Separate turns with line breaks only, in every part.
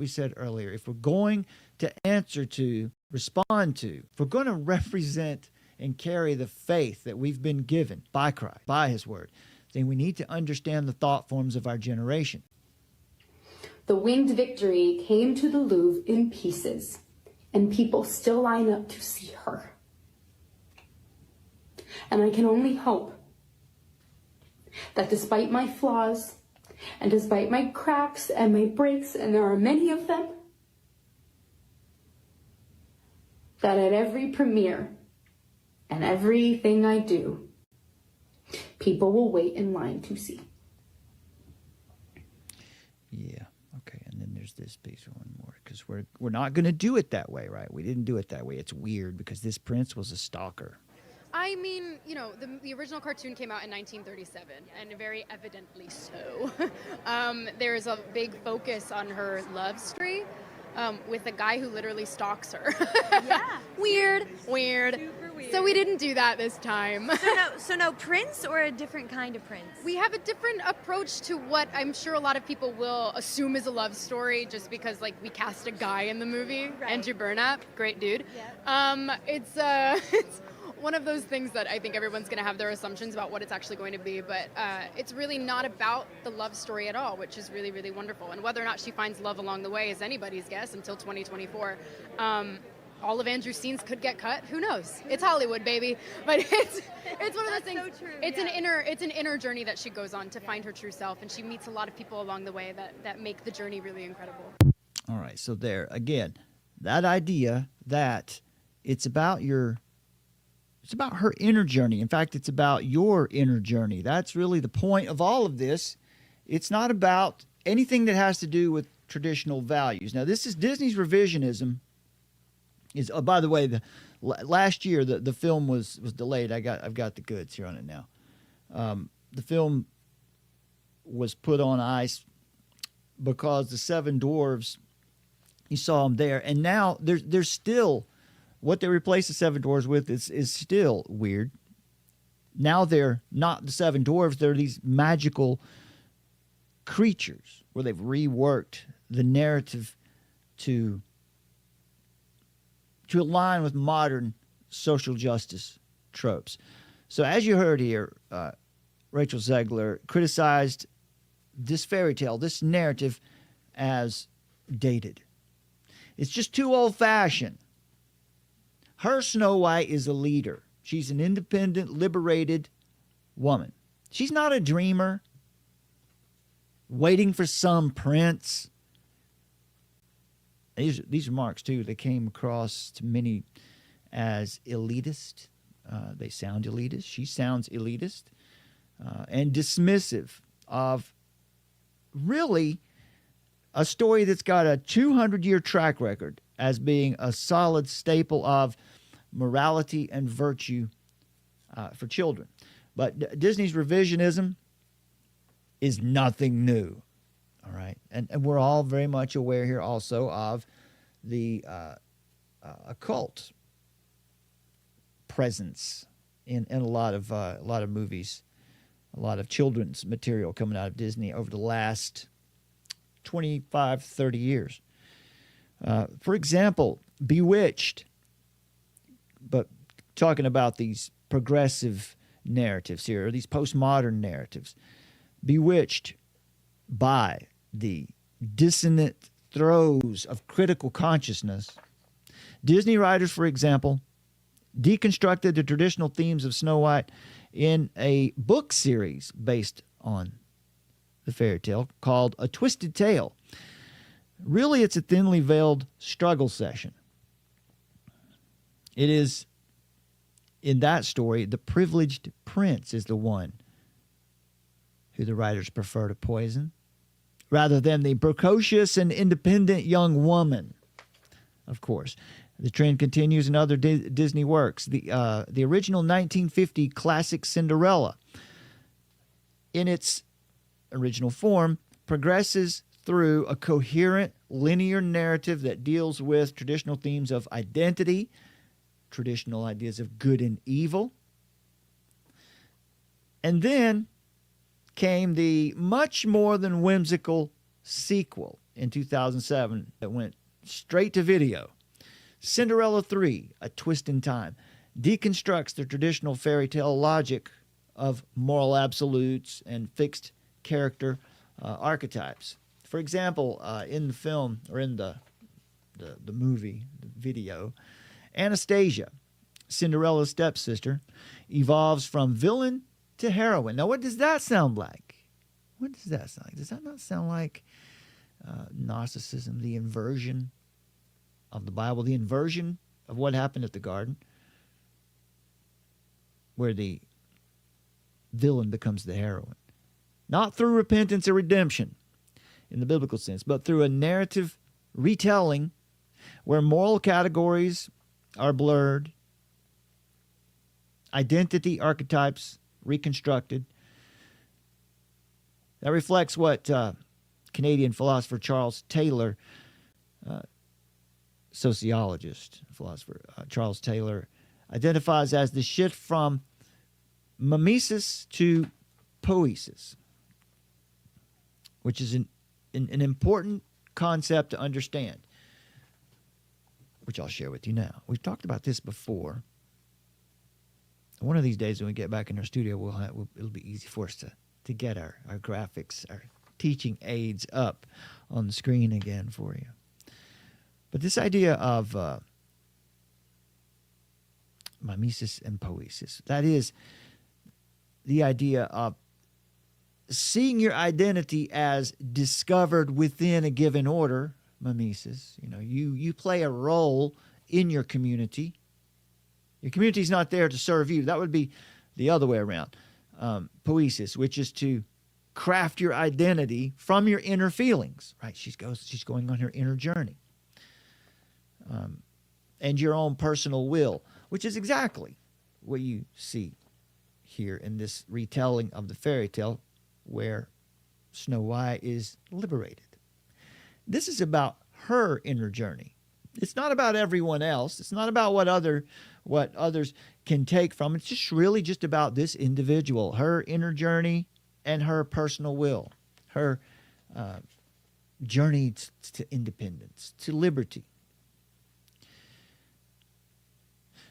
We said earlier, if we're going to answer to, respond to, if we're going to represent and carry the faith that we've been given by Christ, by his word, then we need to understand the thought forms of our generation.
The winged victory came to the Louvre in pieces, and people still line up to see her. And I can only hope that despite my flaws, and despite my cracks and my breaks, and there are many of them, that at every premiere and everything I do, people will wait in line to see.
Yeah, okay, and then there's this piece, one more, because we're not going to do it that way, right? We didn't do it that way. It's weird because this prince was a stalker.
I mean, you know, the original cartoon came out in 1937, and very evidently so. There is a big focus on her love story with a guy who literally stalks her.
Yeah.
Weird.
Super weird.
So we didn't do that this time.
So no prince, or a different kind of prince?
We have a different approach to what I'm sure a lot of people will assume is a love story just because, like, we cast a guy in the movie.
Right.
Andrew Burnap, great dude.
Yep.
It's one of those things that I think everyone's going to have their assumptions about what it's actually going to be, but it's really not about the love story at all, which is really, really wonderful. And whether or not she finds love along the way is anybody's guess until 2024. All of Andrew's scenes could get cut. Who knows? It's Hollywood, baby. But it's one of those things.
So true,
it's
yeah.
an inner journey that she goes on to find her true self, and she meets a lot of people along the way that make the journey really incredible.
All right, so there again, that idea that it's about her inner journey. In fact, it's about your inner journey. That's really the point of all of this. It's not about anything that has to do with traditional values. Now, this is Disney's revisionism. By the way, last year the film was delayed. I've got the goods here on it now. The film was put on ice because the Seven Dwarves, you saw them there, and now there's still what they replaced the Seven Dwarves with is still weird. Now they're not the Seven Dwarves; they're these magical creatures where they've reworked the narrative to align with modern social justice tropes. So as you heard here, Rachel Zegler criticized this fairy tale, this narrative, as dated. It's just too old-fashioned. Her Snow White is a leader. She's an independent, liberated woman. She's not a dreamer waiting for some prince. These remarks, too, they came across to many as elitist. They sound elitist. She sounds elitist and dismissive of really a story that's got a 200-year track record as being a solid staple of morality and virtue for children. But Disney's revisionism is nothing new. All right, and we're all very much aware here also of the occult presence in a lot of movies, a lot of children's material coming out of Disney over the last 25, 30 years. For example, Bewitched, but talking about these progressive narratives here, or these postmodern narratives. Bewitched, by the dissonant throes of critical consciousness, Disney writers, for example, deconstructed the traditional themes of Snow White in a book series based on the fairy tale called A Twisted Tale. Really, it's a thinly veiled struggle session. It is, in that story, the privileged prince is the one who the writers prefer to poison, rather than the precocious and independent young woman. Of course, the trend continues in other Disney works. The original 1950 classic Cinderella, in its original form, progresses through a coherent, linear narrative that deals with traditional themes of identity, traditional ideas of good and evil. And then came the much more than whimsical sequel in 2007 that went straight to video. Cinderella 3, A Twist in Time, deconstructs the traditional fairy tale logic of moral absolutes and fixed character archetypes. For example, in the film, or in the movie, the video, Anastasia, Cinderella's stepsister, evolves from villain to heroine. Now, what does that sound like? What does that sound like? Does that not sound like narcissism, the inversion of the Bible, the inversion of what happened at the garden, where the villain becomes the heroine? Not through repentance or redemption in the biblical sense, but through a narrative retelling where moral categories are blurred, identity archetypes reconstructed. That reflects what Canadian philosopher Charles Taylor, sociologist, philosopher Charles Taylor, identifies as the shift from mimesis to poiesis, which is an important concept to understand, which I'll share with you now. We've talked about this before. One of these days when we get back in our studio, it'll be easy for us to get our graphics, our teaching aids up on the screen again for you. But this idea of mimesis and poiesis, that is the idea of seeing your identity as discovered within a given order, mimesis. You play a role in your community. Your community is not there to serve you. That would be the other way around. Poiesis, which is to craft your identity from your inner feelings. Right? She's going on her inner journey. And your own personal will, which is exactly what you see here in this retelling of the fairy tale where Snow White is liberated. This is about her inner journey. It's not about everyone else. It's not about what others can take from. It's just about this individual, her inner journey and her personal will, her journey to independence, to liberty.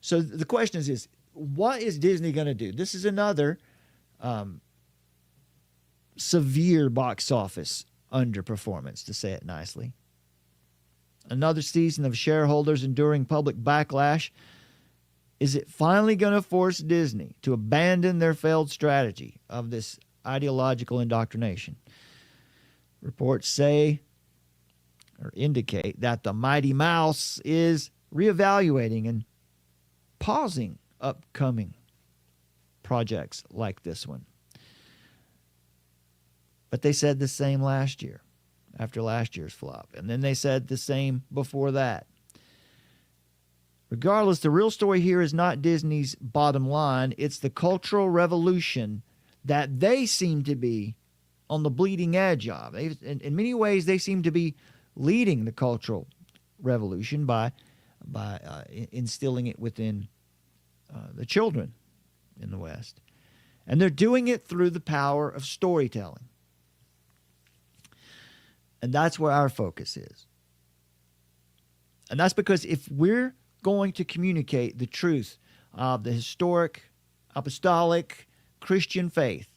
So the question is what is Disney going to do? This is another severe box office underperformance, to say it nicely. Another season of shareholders enduring public backlash. Is it finally going to force Disney to abandon their failed strategy of this ideological indoctrination? Reports say or indicate that the Mighty Mouse is reevaluating and pausing upcoming projects like this one. But they said the same last year, after last year's flop. And then they said the same before that. Regardless, the real story here is not Disney's bottom line. It's the cultural revolution that they seem to be on the bleeding edge of. In many ways, they seem to be leading the cultural revolution by instilling it within the children in the West. And they're doing it through the power of storytelling. And that's where our focus is. And that's because if we're going to communicate the truth of the historic, apostolic, Christian faith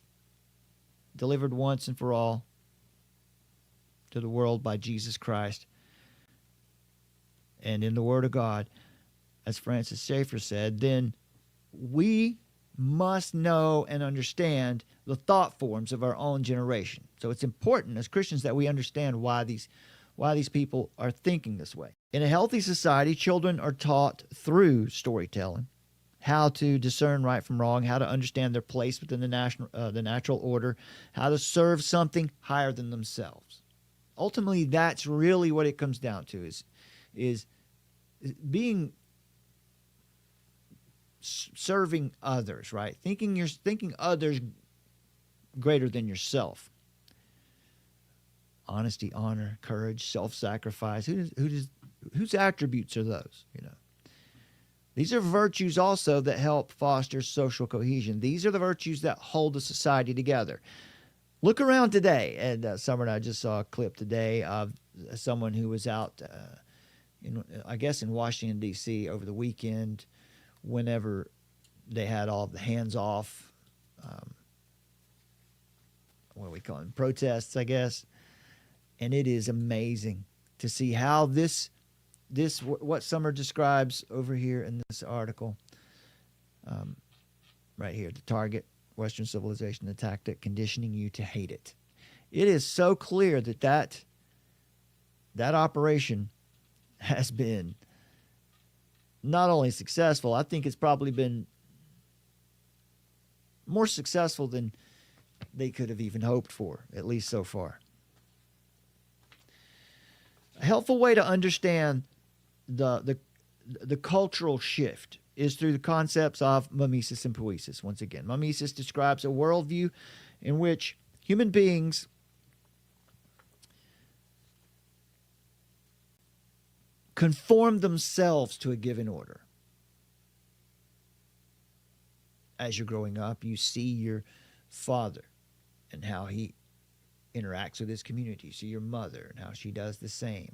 delivered once and for all to the world by Jesus Christ and in the Word of God, as Francis Schaeffer said, then we must know and understand the thought forms of our own generation. So it's important as Christians that we understand why these people are thinking this way. In a healthy society, children are taught through storytelling how to discern right from wrong, how to understand their place within the natural order, how to serve something higher than themselves. Ultimately, that's really what it comes down to, is being serving others, right? Thinking others greater than yourself. Honesty, honor, courage, self-sacrifice. Whose attributes are those? These are virtues also that help foster social cohesion. These are the virtues that hold a society together. Look around today, and Summer and I just saw a clip today of someone who was out, I guess in Washington, D.C. over the weekend, whenever they had all the hands-off, what do we call them, protests, I guess. And it is amazing to see how this what Summer describes over here in this article, right here, the target, Western civilization, the tactic, conditioning you to hate it. It is so clear that operation has been not only successful, I think it's probably been more successful than they could have even hoped for, at least so far. A helpful way to understand the cultural shift is through the concepts of mimesis and poiesis. Once again, mimesis describes a worldview in which human beings conform themselves to a given order. As you're growing up, you see your father and how he interacts with his community. You see your mother and how she does the same.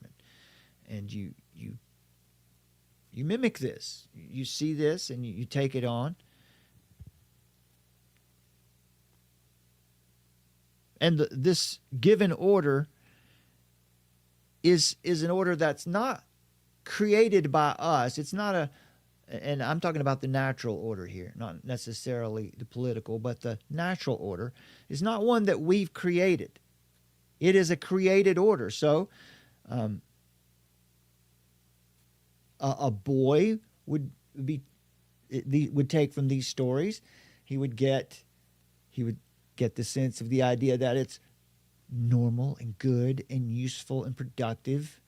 And you mimic this. You see this and you take it on. And this given order is an order that's not created by us. It's not and I'm talking about the natural order here, not necessarily the political, but the natural order is not one that we've created. It is a created order. So a boy would take from these stories, he would get the sense of the idea that it's normal and good and useful and productive,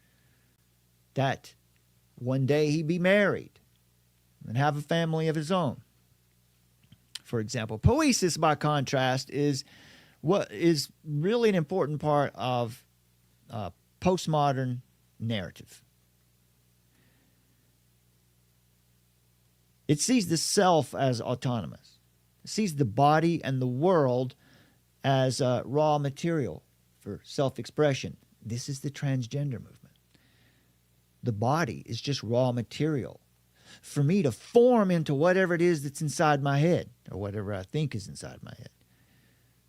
that one day he'd be married and have a family of his own. For example, poiesis, by contrast, is what is really an important part of postmodern narrative. It sees the self as autonomous. It sees the body and the world as raw material for self-expression. This is the transgender movement. The body is just raw material for me to form into whatever it is that's inside my head, or whatever I think is inside my head.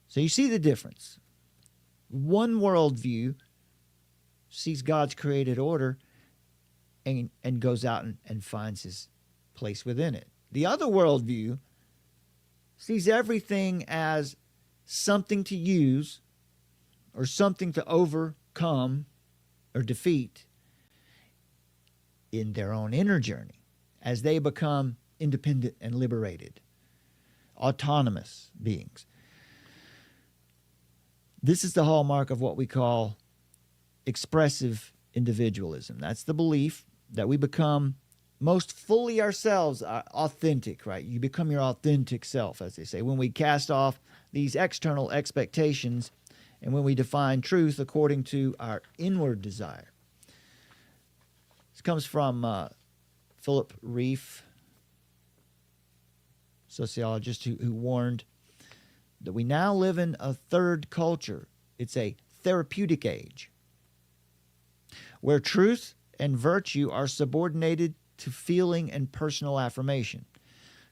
So you see the difference. One worldview sees God's created order and goes out and finds his place within it. The other worldview sees everything as something to use or something to overcome or defeat in their own inner journey as they become independent and liberated, autonomous beings. This is the hallmark of what we call expressive individualism. That's the belief that we become most fully ourselves, authentic, right? You become your authentic self, as they say, when we cast off these external expectations and when we define truth according to our inward desire. This comes from Philip Reif, sociologist, who warned that we now live in a third culture. It's a therapeutic age where truth and virtue are subordinated to feeling and personal affirmation.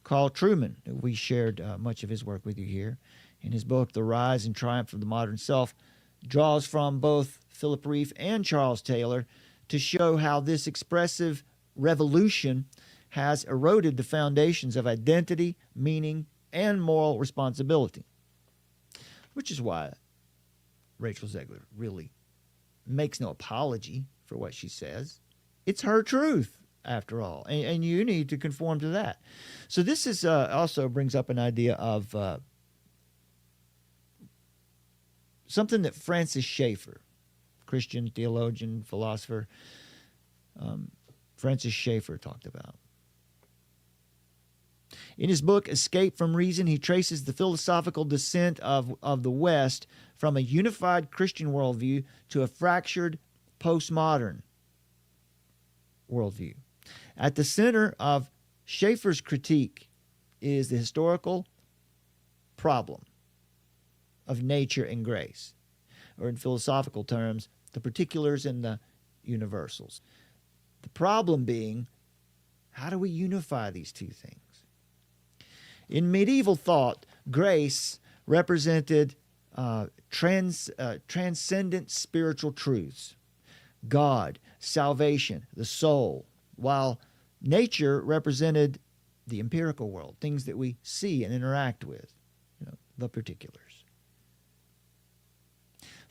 Carl Trueman, we shared much of his work with you here, in his book, The Rise and Triumph of the Modern Self, draws from both Philip Reif and Charles Taylor to show how this expressive revolution has eroded the foundations of identity, meaning, and moral responsibility. Which is why Rachel Zegler really makes no apology for what she says. It's her truth, after all, and you need to conform to that. So this is also brings up an idea of something that Francis Schaeffer, Christian theologian, philosopher, Francis Schaeffer talked about. In his book, Escape from Reason, he traces the philosophical descent of the West from a unified Christian worldview to a fractured postmodern worldview. At the center of Schaeffer's critique is the historical problem of nature and grace, or in philosophical terms, the particulars and the universals. The problem being, how do we unify these two things? In medieval thought, grace represented transcendent spiritual truths, God, salvation, the soul, while nature represented the empirical world, things that we see and interact with, the particulars.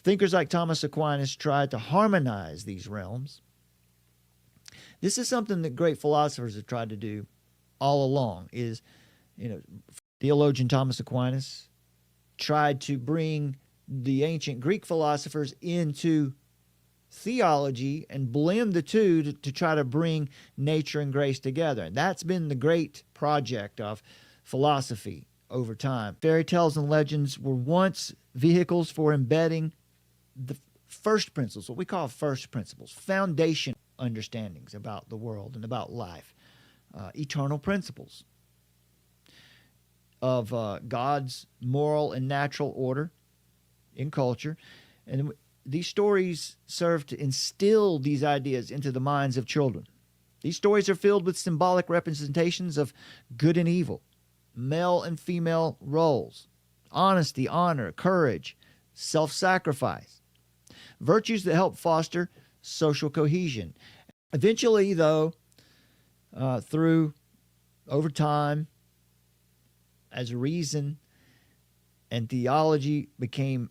Thinkers like Thomas Aquinas tried to harmonize these realms. This is something that great philosophers have tried to do all along. Theologian Thomas Aquinas tried to bring the ancient Greek philosophers into theology and blend the two to try to bring nature and grace together. And that's been the great project of philosophy over time. Fairy tales and legends were once vehicles for embedding the first principles, what we call first principles, foundation understandings about the world and about life, eternal principles of God's moral and natural order in culture. And these stories serve to instill these ideas into the minds of children. These stories are filled with symbolic representations of good and evil, male and female roles, honesty, honor, courage, self-sacrifice, virtues that help foster social cohesion. Eventually, though, over time, as reason and theology became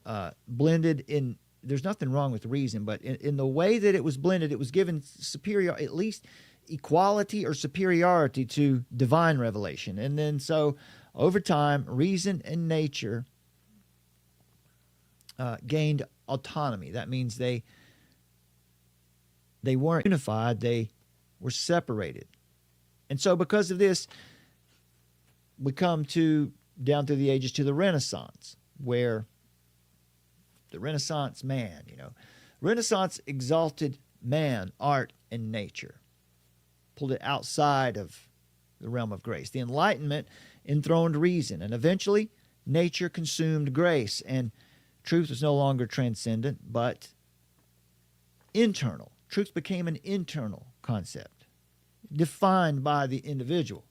blended in, there's nothing wrong with reason, but in the way that it was blended, it was given superior, at least equality or superiority to divine revelation. And then so over time, reason and nature gained autonomy. That means they weren't unified, they were separated. And so because of this, we come down through the ages to the Renaissance, where the Renaissance man, Renaissance exalted man, art, and nature, pulled it outside of the realm of grace. The Enlightenment enthroned reason, and eventually nature consumed grace, and truth was no longer transcendent, but internal. Truth became an internal concept, defined by the individual.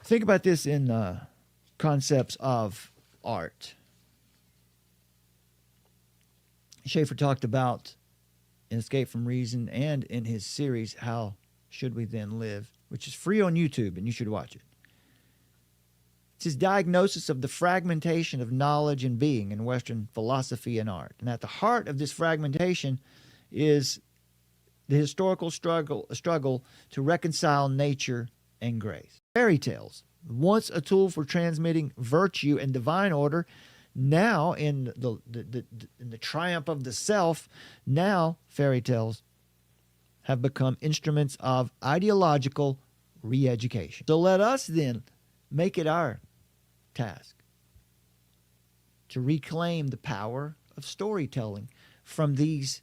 Think about this in concepts of art. Schaeffer talked about in Escape from Reason and in his series, How Should We Then Live, which is free on YouTube, and you should watch it. It's his diagnosis of the fragmentation of knowledge and being in Western philosophy and art. And at the heart of this fragmentation is the historical struggle to reconcile nature and grace. Fairy tales, once a tool for transmitting virtue and divine order, now in the triumph of the self, now fairy tales have become instruments of ideological re-education. So let us then make it our task to reclaim the power of storytelling from these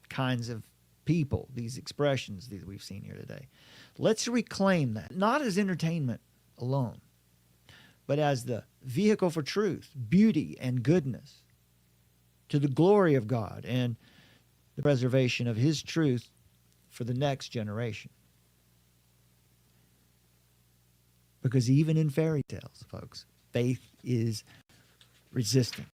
kinds of people, these expressions that we've seen here today. Let's reclaim that, not as entertainment alone, but as the vehicle for truth, beauty, and goodness, to the glory of God and the preservation of His truth for the next generation. Because even in fairy tales, folks, faith is resistant.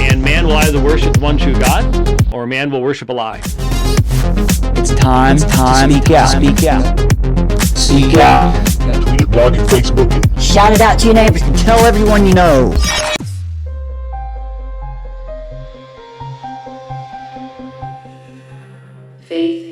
And man will either worship the one true God, or man will worship a lie.
It's time to speak out. Speak out. Speak out.
Tweet it, blog it, Facebook it.
Shout it out to your neighbors and tell everyone you know.
Faith